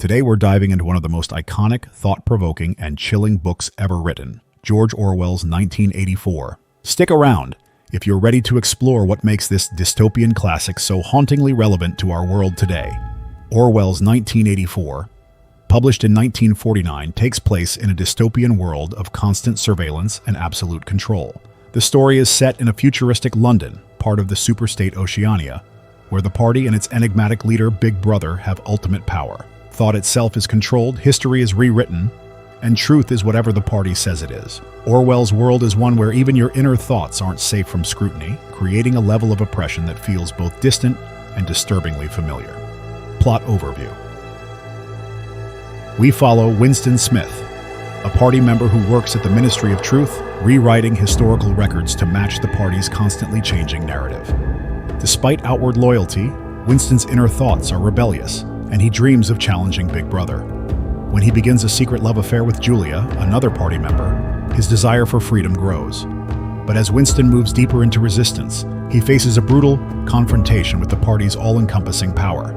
Today we're diving into one of the most iconic, thought-provoking, and chilling books ever written, George Orwell's 1984. Stick around if you're ready to explore what makes this dystopian classic so hauntingly relevant to our world today. Orwell's 1984, published in 1949, takes place in a dystopian world of constant surveillance and absolute control. The story is set in a futuristic London, part of the superstate Oceania, where the party and its enigmatic leader, Big Brother, have ultimate power. Thought itself is controlled, history is rewritten, and truth is whatever the party says it is. Orwell's world is one where even your inner thoughts aren't safe from scrutiny, creating a level of oppression that feels both distant and disturbingly familiar. Plot overview. We follow Winston Smith, a party member who works at the Ministry of Truth, rewriting historical records to match the party's constantly changing narrative. Despite outward loyalty, Winston's inner thoughts are rebellious, and he dreams of challenging Big Brother. When he begins a secret love affair with Julia, another party member, his desire for freedom grows. But as Winston moves deeper into resistance, he faces a brutal confrontation with the party's all-encompassing power.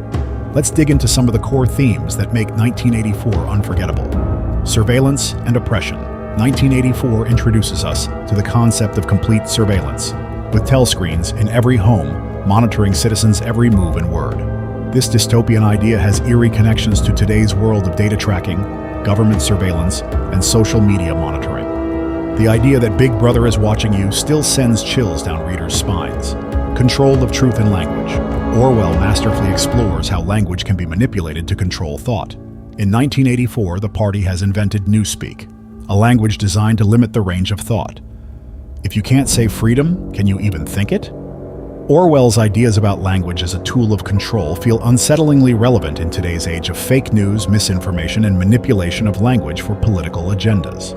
Let's dig into some of the core themes that make 1984 unforgettable. Surveillance and oppression. 1984 introduces us to the concept of complete surveillance, with telescreens in every home, monitoring citizens' every move and word. This dystopian idea has eerie connections to today's world of data tracking, government surveillance, and social media monitoring. The idea that Big Brother is watching you still sends chills down readers' spines. Control of truth and language. Orwell masterfully explores how language can be manipulated to control thought. In 1984, the party has invented Newspeak, a language designed to limit the range of thought. If you can't say freedom, can you even think it? Orwell's ideas about language as a tool of control feel unsettlingly relevant in today's age of fake news, misinformation, and manipulation of language for political agendas.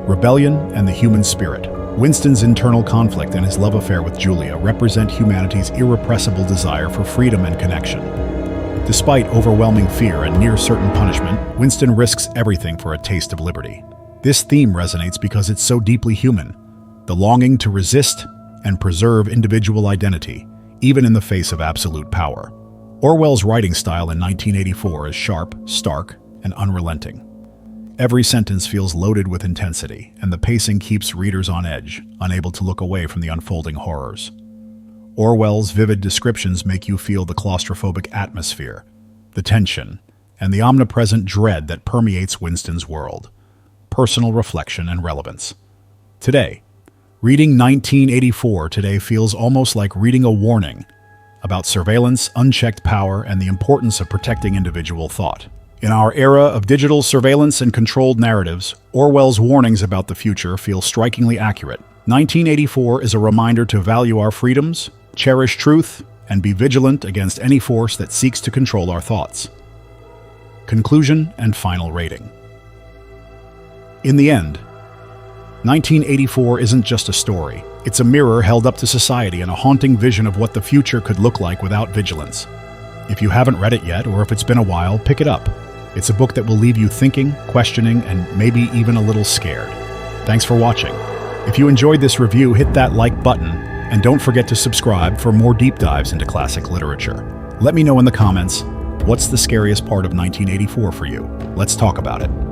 Rebellion and the human spirit. Winston's internal conflict and his love affair with Julia represent humanity's irrepressible desire for freedom and connection. Despite overwhelming fear and near-certain punishment, Winston risks everything for a taste of liberty. This theme resonates because it's so deeply human. The longing to resist and preserve individual identity, even in the face of absolute power. Orwell's writing style in 1984 is sharp, stark, and unrelenting. Every sentence feels loaded with intensity, and the pacing keeps readers on edge, unable to look away from the unfolding horrors. Orwell's vivid descriptions make you feel the claustrophobic atmosphere, the tension, and the omnipresent dread that permeates Winston's world. Personal reflection and relevance. Today, reading 1984 today feels almost like reading a warning about surveillance, unchecked power, and the importance of protecting individual thought. In our era of digital surveillance and controlled narratives, Orwell's warnings about the future feel strikingly accurate. 1984 is a reminder to value our freedoms, cherish truth, and be vigilant against any force that seeks to control our thoughts. Conclusion and final rating. In the end, 1984 isn't just a story. It's a mirror held up to society and a haunting vision of what the future could look like without vigilance. If you haven't read it yet, or if it's been a while, pick it up. It's a book that will leave you thinking, questioning, and maybe even a little scared. Thanks for watching. If you enjoyed this review, hit that like button, and don't forget to subscribe for more deep dives into classic literature. Let me know in the comments, what's the scariest part of 1984 for you? Let's talk about it.